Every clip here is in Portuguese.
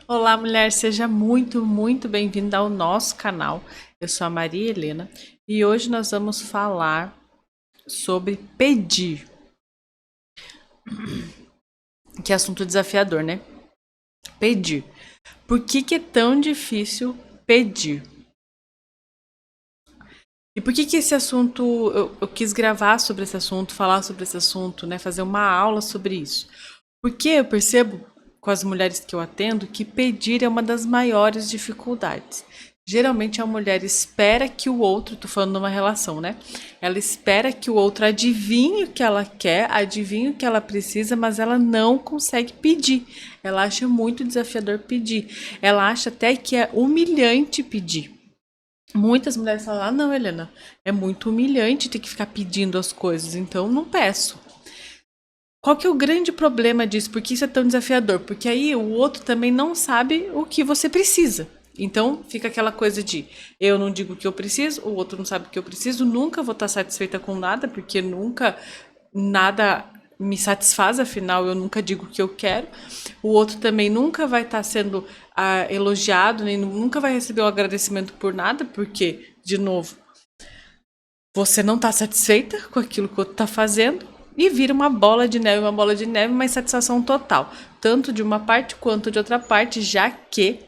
Olá, mulher, seja muito bem-vinda ao nosso canal. Eu sou a Maria Helena e hoje nós vamos falar sobre pedir. Que assunto desafiador, né? Pedir. Por que é tão difícil pedir? E por que esse assunto, eu quis gravar sobre esse assunto, falar sobre esse assunto, né? Fazer uma aula sobre isso. Porque eu percebo com as mulheres que eu atendo que pedir é uma das maiores dificuldades. Geralmente a mulher espera que o outro, tô falando numa relação, né? Ela espera que o outro adivinhe o que ela quer, adivinhe o que ela precisa, mas ela não consegue pedir. Ela acha muito desafiador pedir. Ela acha até que é humilhante pedir. Muitas mulheres falam: ah, não, Helena, é muito humilhante ter que ficar pedindo as coisas, então não peço. Qual que é o grande problema disso? Por que isso é tão desafiador? Porque aí o outro também não sabe o que você precisa. Então fica aquela coisa de eu não digo o que eu preciso, o outro não sabe o que eu preciso, nunca vou estar satisfeita com nada, porque nunca nada me satisfaz, afinal eu nunca digo o que eu quero. O outro também nunca vai estar sendo elogiado, nem nunca vai receber o agradecimento por nada, porque, de novo, você não está satisfeita com aquilo que o outro está fazendo e vira uma bola de neve, uma insatisfação total, tanto de uma parte quanto de outra parte, já que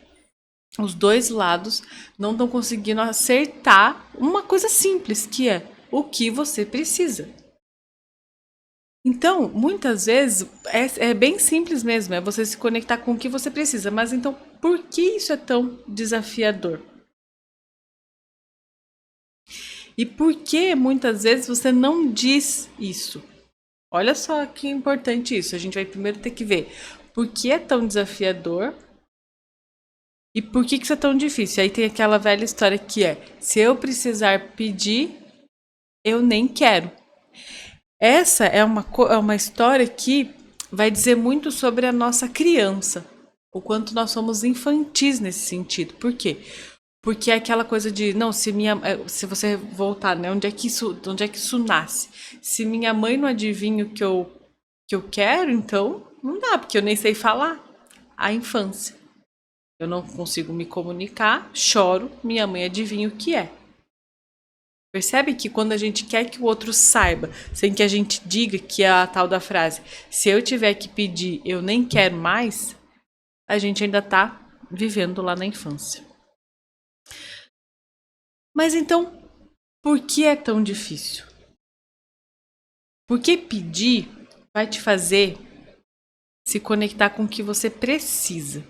os dois lados não estão conseguindo acertar uma coisa simples, que é o que você precisa. Então, muitas vezes é bem simples mesmo, é você se conectar com o que você precisa. Mas então, por que isso é tão desafiador? E por que muitas vezes você não diz isso? Olha só que importante isso. A gente vai primeiro ter que ver por que é tão desafiador e por que isso é tão difícil. Aí tem aquela velha história que é: se eu precisar pedir, eu nem quero. Essa é uma história que vai dizer muito sobre a nossa criança, o quanto nós somos infantis nesse sentido. Por quê? Porque é aquela coisa de, não, se você voltar, né, onde é que isso nasce? Se minha mãe não adivinha o que eu quero, então não dá, porque eu nem sei falar. A infância. Eu não consigo me comunicar, choro, minha mãe adivinha o que é. Percebe que quando a gente quer que o outro saiba, sem que a gente diga, que é a tal da frase, se eu tiver que pedir, eu nem quero mais, a gente ainda tá vivendo lá na infância. Mas então, por que é tão difícil? Porque pedir vai te fazer se conectar com o que você precisa.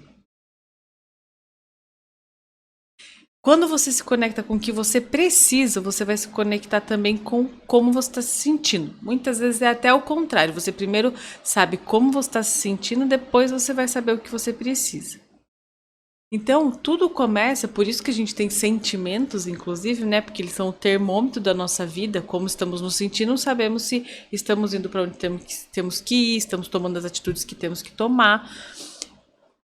Quando você se conecta com o que você precisa, você vai se conectar também com como você está se sentindo. Muitas vezes é até o contrário. Você primeiro sabe como você está se sentindo, depois você vai saber o que você precisa. Então, tudo começa, por isso que a gente tem sentimentos, inclusive, né? Porque eles são o termômetro da nossa vida, como estamos nos sentindo, sabemos se estamos indo para onde temos que ir, estamos tomando as atitudes que temos que tomar.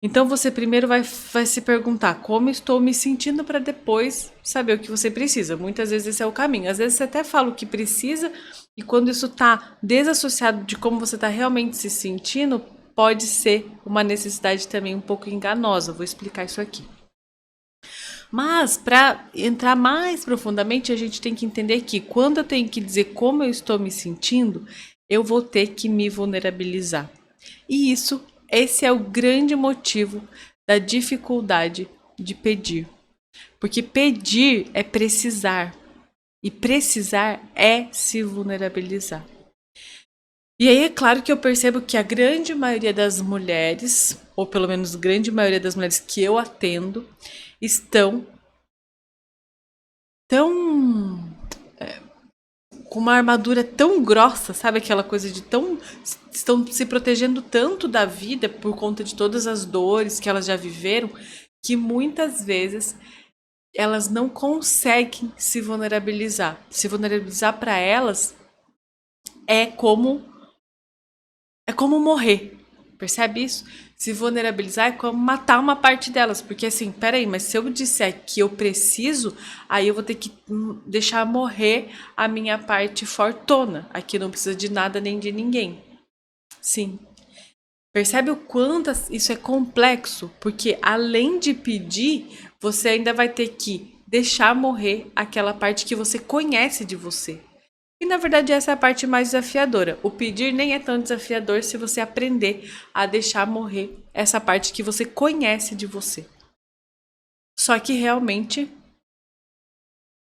Então você primeiro vai se perguntar como estou me sentindo para depois saber o que você precisa. Muitas vezes esse é o caminho. Às vezes você até fala o que precisa e quando isso está desassociado de como você está realmente se sentindo, pode ser uma necessidade também um pouco enganosa. Vou explicar isso aqui. Mas para entrar mais profundamente, a gente tem que entender que quando eu tenho que dizer como eu estou me sentindo, eu vou ter que me vulnerabilizar. E esse é o grande motivo da dificuldade de pedir. Porque pedir é precisar. E precisar é se vulnerabilizar. E aí é claro que eu percebo que a grande maioria das mulheres, ou pelo menos a grande maioria das mulheres que eu atendo, estão tão com uma armadura tão grossa, sabe aquela coisa de tão estão se protegendo tanto da vida por conta de todas as dores que elas já viveram, que muitas vezes elas não conseguem se vulnerabilizar. Se vulnerabilizar para elas é como morrer. Percebe isso? Se vulnerabilizar é como matar uma parte delas. Porque assim, peraí, mas se eu disser que eu preciso, aí eu vou ter que deixar morrer a minha parte fortona. Aqui não precisa de nada nem de ninguém. Sim. Percebe o quanto isso é complexo? Porque além de pedir, você ainda vai ter que deixar morrer aquela parte que você conhece de você. E na verdade essa é a parte mais desafiadora. O pedir nem é tão desafiador se você aprender a deixar morrer essa parte que você conhece de você. Só que realmente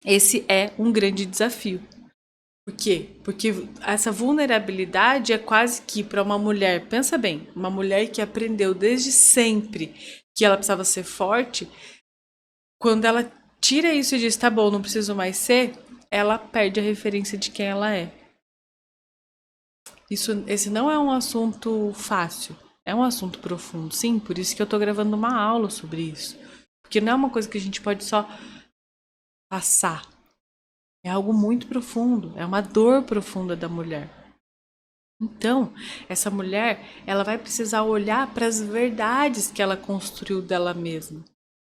esse é um grande desafio. Por quê? Porque essa vulnerabilidade é quase que para uma mulher, pensa bem, uma mulher que aprendeu desde sempre que ela precisava ser forte, quando ela tira isso e diz, tá bom, não preciso mais ser, ela perde a referência de quem ela é. Esse não é um assunto fácil, é um assunto profundo, sim, por isso que eu tô gravando uma aula sobre isso. Porque não é uma coisa que a gente pode só passar. É algo muito profundo, é uma dor profunda da mulher. Então, essa mulher, ela vai precisar olhar para as verdades que ela construiu dela mesma.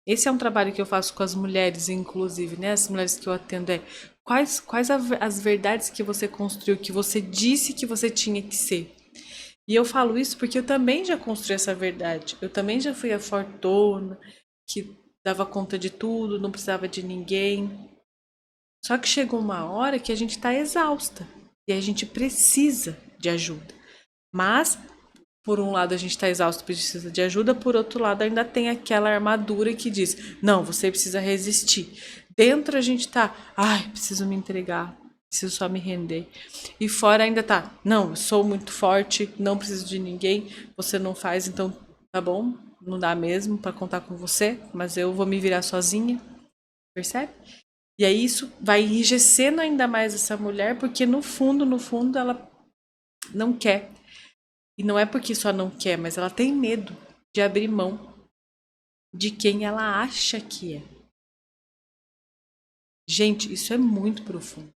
Esse é um trabalho que eu faço com as mulheres, inclusive, né? As mulheres que eu atendo quais as verdades que você construiu, que você disse que você tinha que ser. E eu falo isso porque eu também já construí essa verdade. Eu também já fui a fortuna, que dava conta de tudo, não precisava de ninguém. Só que chegou uma hora que a gente está exausta e a gente precisa de ajuda. Mas, por um lado, a gente está exausto e precisa de ajuda, por outro lado, ainda tem aquela armadura que diz: não, você precisa resistir. Dentro a gente tá, ai, preciso me entregar, preciso só me render. E fora ainda tá, não, eu sou muito forte, não preciso de ninguém, você não faz, então tá bom, não dá mesmo para contar com você, mas eu vou me virar sozinha. Percebe? E aí isso vai enrijecendo ainda mais essa mulher, porque no fundo, ela não quer. E não é porque só não quer, mas ela tem medo de abrir mão de quem ela acha que é. Gente, isso é muito profundo.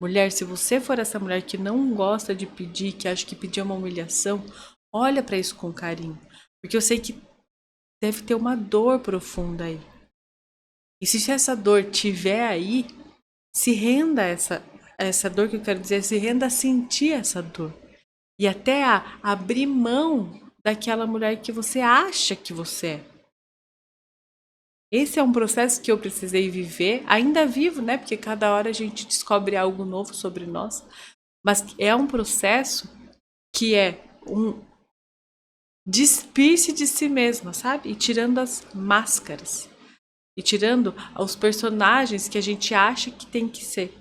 Mulher, se você for essa mulher que não gosta de pedir, que acha que pedir é uma humilhação, olha para isso com carinho. Porque eu sei que deve ter uma dor profunda aí. E se essa dor tiver aí, se renda a essa dor que eu quero dizer, se renda a sentir essa dor. E até a abrir mão daquela mulher que você acha que você é. Esse é um processo que eu precisei viver, ainda vivo, né? Porque cada hora a gente descobre algo novo sobre nós. Mas é um processo que é um despir-se de si mesma, sabe? E tirando as máscaras. E tirando os personagens que a gente acha que tem que ser.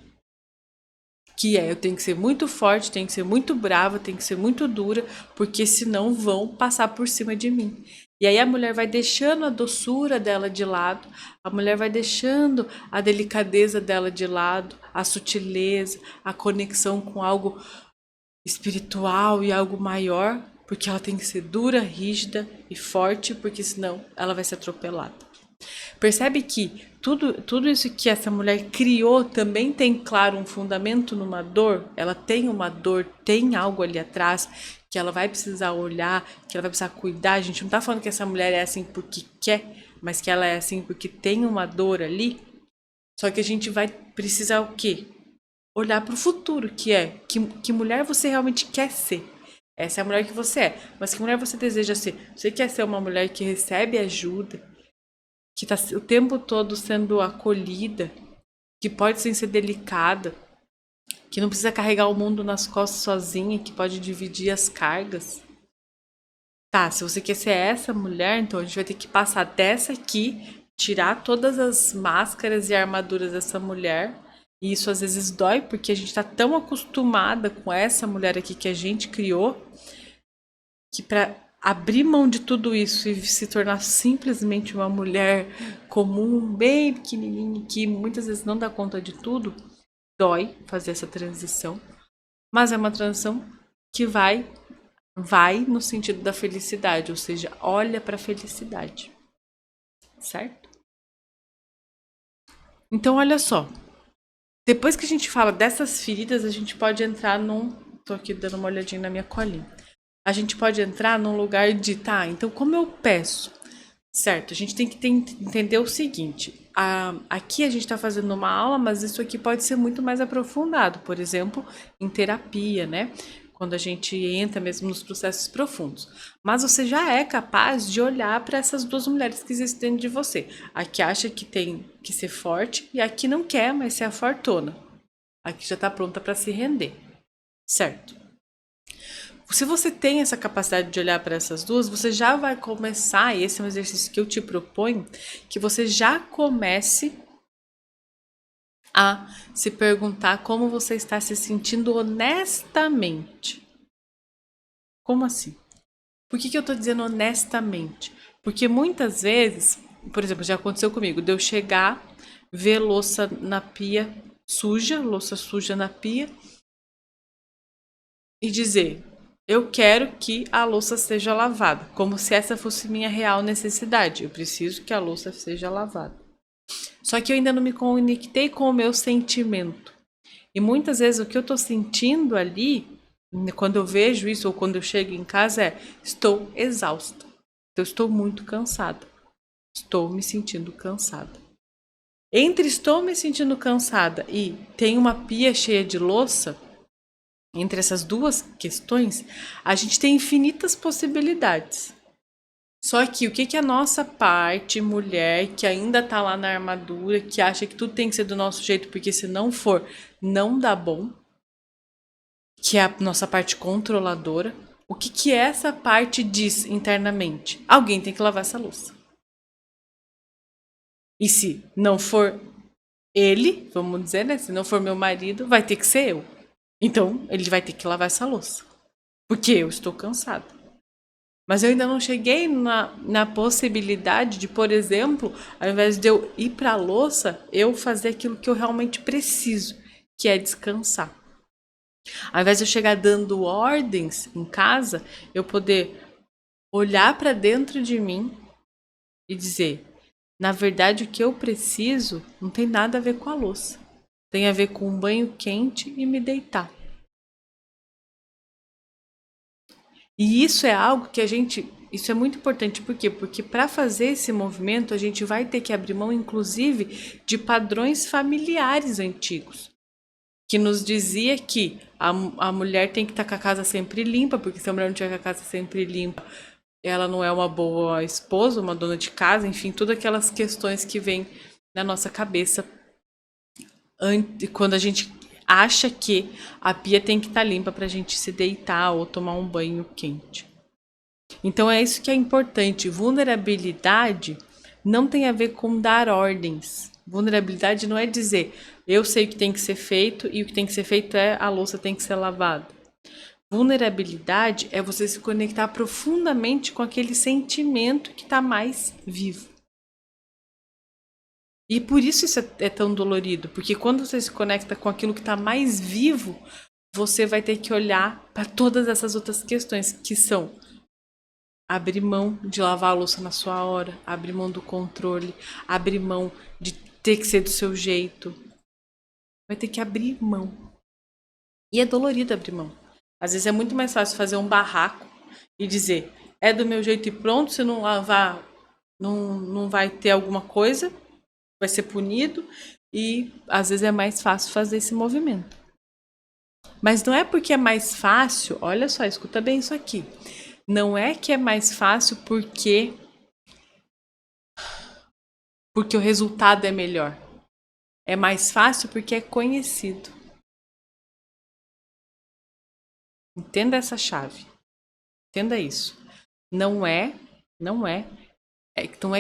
Que é, eu tenho que ser muito forte, tenho que ser muito brava, tenho que ser muito dura, porque senão vão passar por cima de mim. E aí a mulher vai deixando a doçura dela de lado, a mulher vai deixando a delicadeza dela de lado, a sutileza, a conexão com algo espiritual e algo maior, porque ela tem que ser dura, rígida e forte, porque senão ela vai ser atropelada. Percebe que tudo isso que essa mulher criou também tem, claro, um fundamento numa dor. Ela tem uma dor, tem algo ali atrás que ela vai precisar olhar, que ela vai precisar cuidar. A gente não tá falando que essa mulher é assim porque quer, mas que ela é assim porque tem uma dor ali. Só que a gente vai precisar o quê? Olhar para o futuro, que é que mulher você realmente quer ser. Essa é a mulher que você é. Mas que mulher você deseja ser? Você quer ser uma mulher que recebe ajuda, que está o tempo todo sendo acolhida, que pode ser delicada, que não precisa carregar o mundo nas costas sozinha, que pode dividir as cargas. Tá, se você quer ser essa mulher, então a gente vai ter que passar dessa aqui, tirar todas as máscaras e armaduras dessa mulher. E isso às vezes dói, porque a gente tá tão acostumada com essa mulher aqui que a gente criou, que para abrir mão de tudo isso e se tornar simplesmente uma mulher comum, bem pequenininha, que muitas vezes não dá conta de tudo, dói fazer essa transição. Mas é uma transição que vai no sentido da felicidade, ou seja, olha para a felicidade. Certo? Então, olha só. Depois que a gente fala dessas feridas, a gente pode entrar num... Tô aqui dando uma olhadinha na minha colinha. A gente pode entrar num lugar de, tá, então como eu peço? Certo, a gente tem que entender o seguinte, aqui a gente está fazendo uma aula, mas isso aqui pode ser muito mais aprofundado, por exemplo, em terapia, né? quando a gente entra mesmo nos processos profundos. Mas você já é capaz de olhar para essas duas mulheres que existem dentro de você. A que acha que tem que ser forte e a que não quer, mas ser a fortuna. A que já está pronta para se render. Certo? Se você tem essa capacidade de olhar para essas duas, você já vai começar, e esse é um exercício que eu te proponho, que você já comece a se perguntar como você está se sentindo honestamente. Como assim? Por que eu tô dizendo honestamente? Porque muitas vezes, por exemplo, já aconteceu comigo, de eu chegar, ver louça na pia suja, louça suja na pia, e dizer, eu quero que a louça seja lavada, como se essa fosse minha real necessidade. Eu preciso que a louça seja lavada. Só que eu ainda não me conectei com o meu sentimento. E muitas vezes o que eu tô sentindo ali, quando eu vejo isso ou quando eu chego em casa, é: estou exausta. Eu estou muito cansada. Estou me sentindo cansada. Entre estou me sentindo cansada e tem uma pia cheia de louça, entre essas duas questões, a gente tem infinitas possibilidades. Só que o que a nossa parte, mulher, que ainda tá lá na armadura, que acha que tudo tem que ser do nosso jeito, porque se não for, não dá bom, que é a nossa parte controladora, o que essa parte diz internamente? Alguém tem que lavar essa louça. E se não for ele, vamos dizer, né? Se não for meu marido, vai ter que ser eu. Então, ele vai ter que lavar essa louça. Porque eu estou cansada. Mas eu ainda não cheguei na possibilidade de, por exemplo, ao invés de eu ir para a louça, eu fazer aquilo que eu realmente preciso, que é descansar. Ao invés de eu chegar dando ordens em casa, eu poder olhar para dentro de mim e dizer: na verdade, o que eu preciso não tem nada a ver com a louça. Tem a ver com um banho quente e me deitar. E isso é algo que isso é muito importante, por quê? Porque para fazer esse movimento, a gente vai ter que abrir mão, inclusive, de padrões familiares antigos, que nos dizia que a mulher tem que estar com a casa sempre limpa, porque se a mulher não tiver com a casa sempre limpa, ela não é uma boa esposa, uma dona de casa, enfim, todas aquelas questões que vêm na nossa cabeça quando a gente acha que a pia tem que estar limpa para a gente se deitar ou tomar um banho quente. Então é isso que é importante. Vulnerabilidade não tem a ver com dar ordens. Vulnerabilidade não é dizer eu sei o que tem que ser feito e o que tem que ser feito é a louça tem que ser lavada. Vulnerabilidade é você se conectar profundamente com aquele sentimento que está mais vivo. E por isso é tão dolorido, porque quando você se conecta com aquilo que está mais vivo, você vai ter que olhar para todas essas outras questões, que são abrir mão de lavar a louça na sua hora, abrir mão do controle, abrir mão de ter que ser do seu jeito. Vai ter que abrir mão. E é dolorido abrir mão. Às vezes é muito mais fácil fazer um barraco e dizer, é do meu jeito e pronto, se não lavar, não vai ter alguma coisa, vai ser punido. E às vezes é mais fácil fazer esse movimento. Mas não é porque é mais fácil, olha só, escuta bem isso aqui. Não é que é mais fácil porque o resultado é melhor. É mais fácil porque é conhecido. Entenda essa chave. Entenda isso. Não é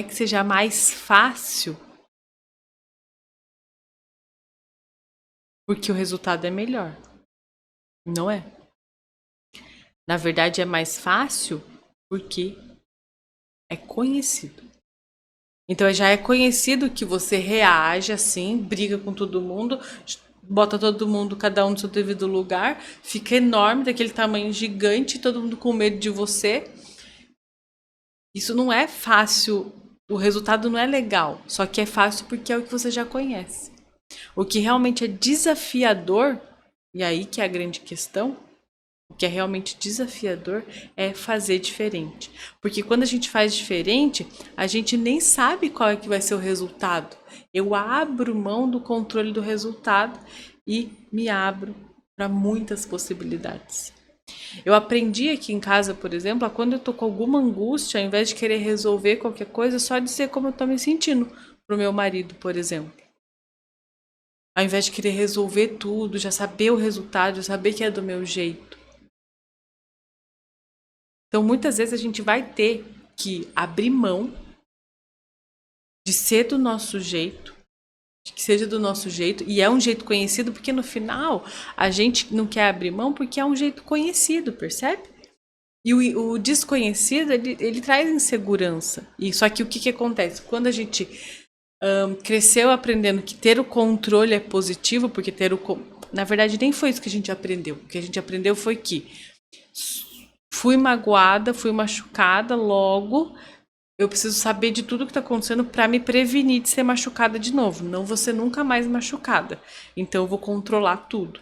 que seja mais fácil porque o resultado é melhor. Não é. Na verdade, é mais fácil porque é conhecido. Então, já é conhecido que você reage assim, briga com todo mundo, bota todo mundo, cada um no seu devido lugar, fica enorme, daquele tamanho gigante, todo mundo com medo de você. Isso não é fácil, o resultado não é legal, só que é fácil porque é o que você já conhece. O que realmente é desafiador, e aí que é a grande questão, o que é realmente desafiador é fazer diferente. Porque quando a gente faz diferente, a gente nem sabe qual é que vai ser o resultado. Eu abro mão do controle do resultado e me abro para muitas possibilidades. Eu aprendi aqui em casa, por exemplo, a quando eu tô com alguma angústia, ao invés de querer resolver qualquer coisa, só dizer como eu tô me sentindo pro meu marido, por exemplo. Ao invés de querer resolver tudo, já saber o resultado, já saber que é do meu jeito. Então, muitas vezes a gente vai ter que abrir mão de ser do nosso jeito, de que seja do nosso jeito, e é um jeito conhecido, porque no final a gente não quer abrir mão porque é um jeito conhecido, percebe? E o desconhecido, ele traz insegurança. E só que o que acontece? Quando a gente cresceu aprendendo que ter o controle é positivo, porque na verdade nem foi isso que a gente aprendeu. O que a gente aprendeu foi que fui magoada, fui machucada, logo eu preciso saber de tudo que está acontecendo para me prevenir de ser machucada de novo. Não vou ser nunca mais machucada. Então eu vou controlar tudo.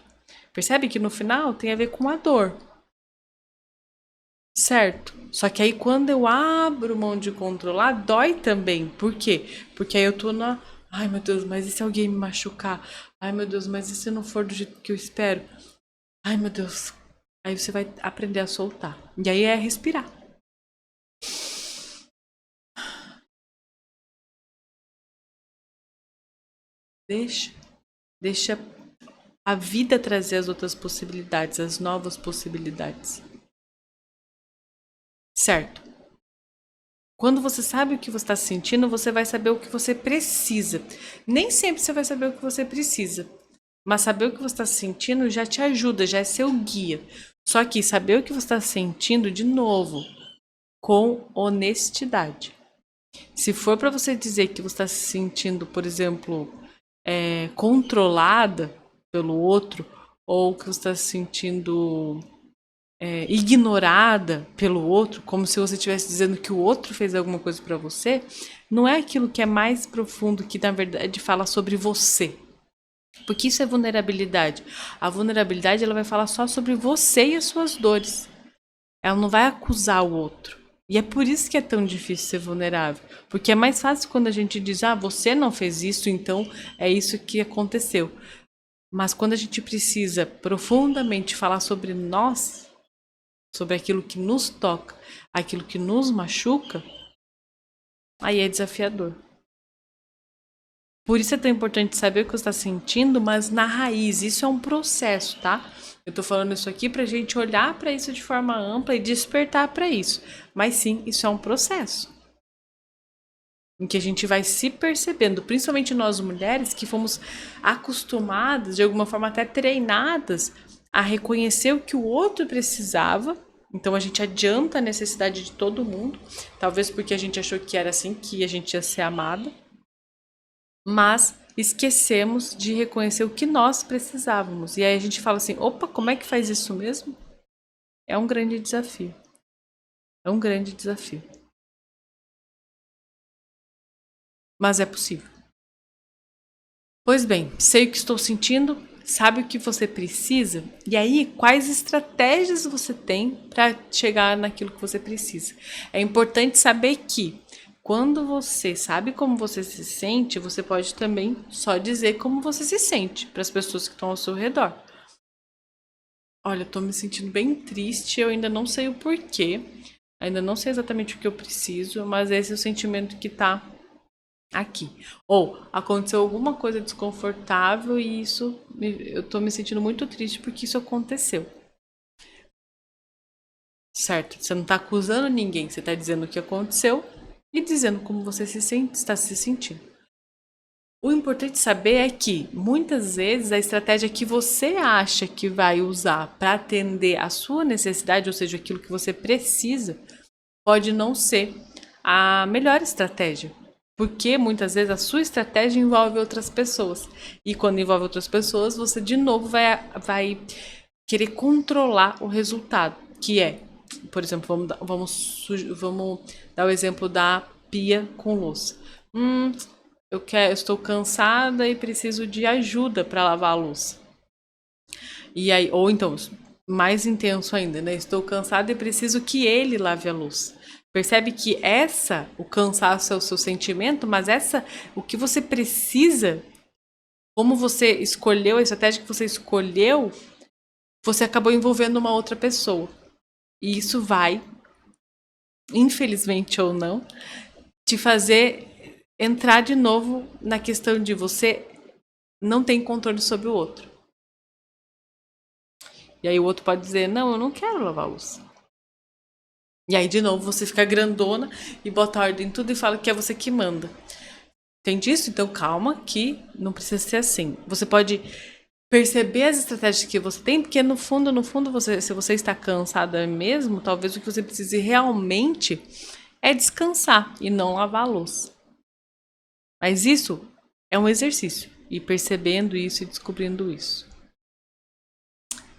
Percebe que no final tem a ver com a dor. Certo? Só que aí quando eu abro mão de controlar, dói também. Por quê? Porque aí eu tô na. Ai meu Deus, mas e se alguém me machucar? Ai meu Deus, mas e se não for do jeito que eu espero? Ai meu Deus. Aí você vai aprender a soltar. E aí é respirar. Deixa. Deixa a vida trazer as outras possibilidades, as novas possibilidades. Certo? Quando você sabe o que você está sentindo, você vai saber o que você precisa. Nem sempre você vai saber o que você precisa. Mas saber o que você está sentindo já te ajuda, já é seu guia. Só que saber o que você está sentindo, de novo, com honestidade. Se for para você dizer que você está se sentindo, por exemplo, controlada pelo outro, ou que você está se sentindo ignorada pelo outro, como se você estivesse dizendo que o outro fez alguma coisa para você, não é aquilo que é mais profundo, que na verdade fala sobre você. Porque isso é vulnerabilidade. A vulnerabilidade, ela vai falar só sobre você e as suas dores. Ela não vai acusar o outro. E é por isso que é tão difícil ser vulnerável. Porque é mais fácil quando a gente diz, você não fez isso, então é isso que aconteceu. Mas quando a gente precisa profundamente falar sobre nós, sobre aquilo que nos toca, aquilo que nos machuca, aí é desafiador. Por isso é tão importante saber o que você está sentindo, mas na raiz. Isso é um processo, tá? Eu tô falando isso aqui pra gente olhar para isso de forma ampla e despertar para isso. Mas sim, isso é um processo. Em que a gente vai se percebendo, principalmente nós mulheres, que fomos acostumadas, de alguma forma até treinadas, a reconhecer o que o outro precisava. Então a gente adianta a necessidade de todo mundo, talvez porque a gente achou que era assim que a gente ia ser amada, mas esquecemos de reconhecer o que nós precisávamos. E aí a gente fala assim, opa, como é que faz isso mesmo? É um grande desafio. É um grande desafio. Mas é possível. Pois bem, sei o que estou sentindo, sabe o que você precisa? E aí, quais estratégias você tem para chegar naquilo que você precisa? É importante saber que quando você sabe como você se sente, você pode também só dizer como você se sente para as pessoas que estão ao seu redor. Olha, eu tô me sentindo bem triste, eu ainda não sei o porquê, ainda não sei exatamente o que eu preciso, mas esse é o sentimento que tá aqui. Ou aconteceu alguma coisa desconfortável e eu tô me sentindo muito triste porque isso aconteceu. Certo? Você não tá acusando ninguém, você tá dizendo o que aconteceu e dizendo como você está se sentindo. O importante saber é que muitas vezes a estratégia que você acha que vai usar para atender a sua necessidade, ou seja, aquilo que você precisa, pode não ser a melhor estratégia. Porque muitas vezes a sua estratégia envolve outras pessoas. E quando envolve outras pessoas, você de novo vai querer controlar o resultado. Que é, por exemplo, vamos dar o exemplo da pia com louça. Eu estou cansada e preciso de ajuda para lavar a louça. E aí, ou então, mais intenso ainda, né? Estou cansada e preciso que ele lave a louça. Percebe que o cansaço é o seu sentimento, mas o que você precisa, como você escolheu, a estratégia que você escolheu, você acabou envolvendo uma outra pessoa. E isso vai, infelizmente ou não, te fazer entrar de novo na questão de você não tem controle sobre o outro. E aí o outro pode dizer, não, eu não quero lavar a louça. E aí, de novo, você fica grandona e bota ordem em tudo e fala que é você que manda. Entende isso? Então, calma, que não precisa ser assim. Você pode perceber as estratégias que você tem, porque no fundo, se você está cansada mesmo, talvez o que você precise realmente é descansar e não lavar a louça. Mas isso é um exercício, e percebendo isso e descobrindo isso.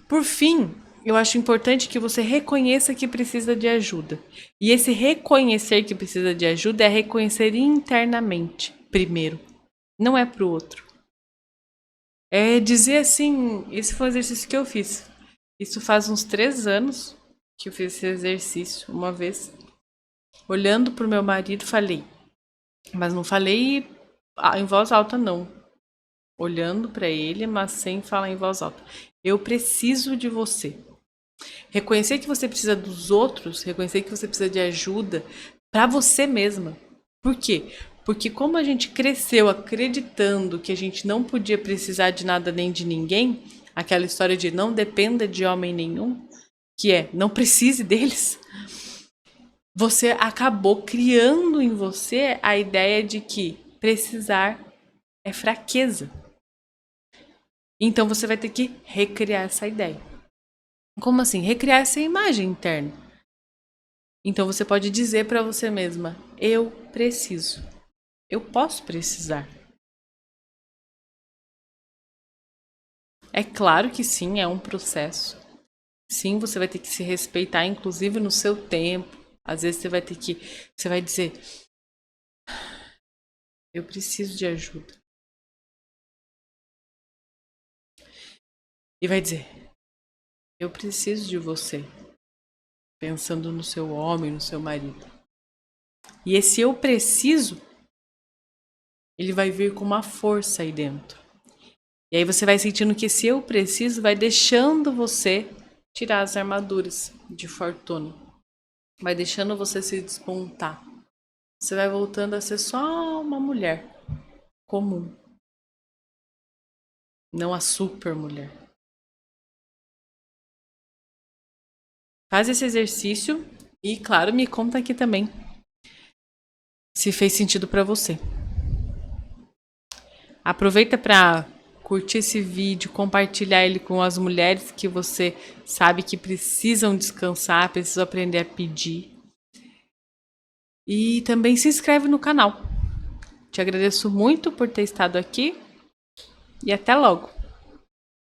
Por fim, eu acho importante que você reconheça que precisa de ajuda. E esse reconhecer que precisa de ajuda é reconhecer internamente, primeiro. Não é pro outro. É dizer assim, esse foi o exercício que eu fiz. Isso faz uns 3 anos que eu fiz esse exercício. Uma vez, olhando pro meu marido, falei. Mas não falei em voz alta, não. Olhando para ele, mas sem falar em voz alta. Eu preciso de você. Reconhecer que você precisa dos outros, reconhecer que você precisa de ajuda para você mesma. Por quê? Porque como a gente cresceu acreditando que a gente não podia precisar de nada nem de ninguém, aquela história de não dependa de homem nenhum, que é não precise deles, você acabou criando em você a ideia de que precisar é fraqueza. Então você vai ter que recriar essa ideia. Como assim? Recriar essa imagem interna. Então você pode dizer para você mesma: eu preciso. Eu posso precisar. É claro que sim, é um processo. Sim, você vai ter que se respeitar, inclusive no seu tempo. Às vezes você vai dizer: eu preciso de ajuda. E vai dizer: eu preciso de você. Pensando no seu homem, no seu marido. E esse eu preciso, ele vai vir com uma força aí dentro. E aí você vai sentindo que esse eu preciso vai deixando você tirar as armaduras de fortuna. Vai deixando você se despontar. Você vai voltando a ser só uma mulher comum. Não a super mulher. Faz esse exercício e, claro, me conta aqui também se fez sentido para você. Aproveita para curtir esse vídeo, compartilhar ele com as mulheres que você sabe que precisam descansar, precisam aprender a pedir. E também se inscreve no canal. Te agradeço muito por ter estado aqui e até logo!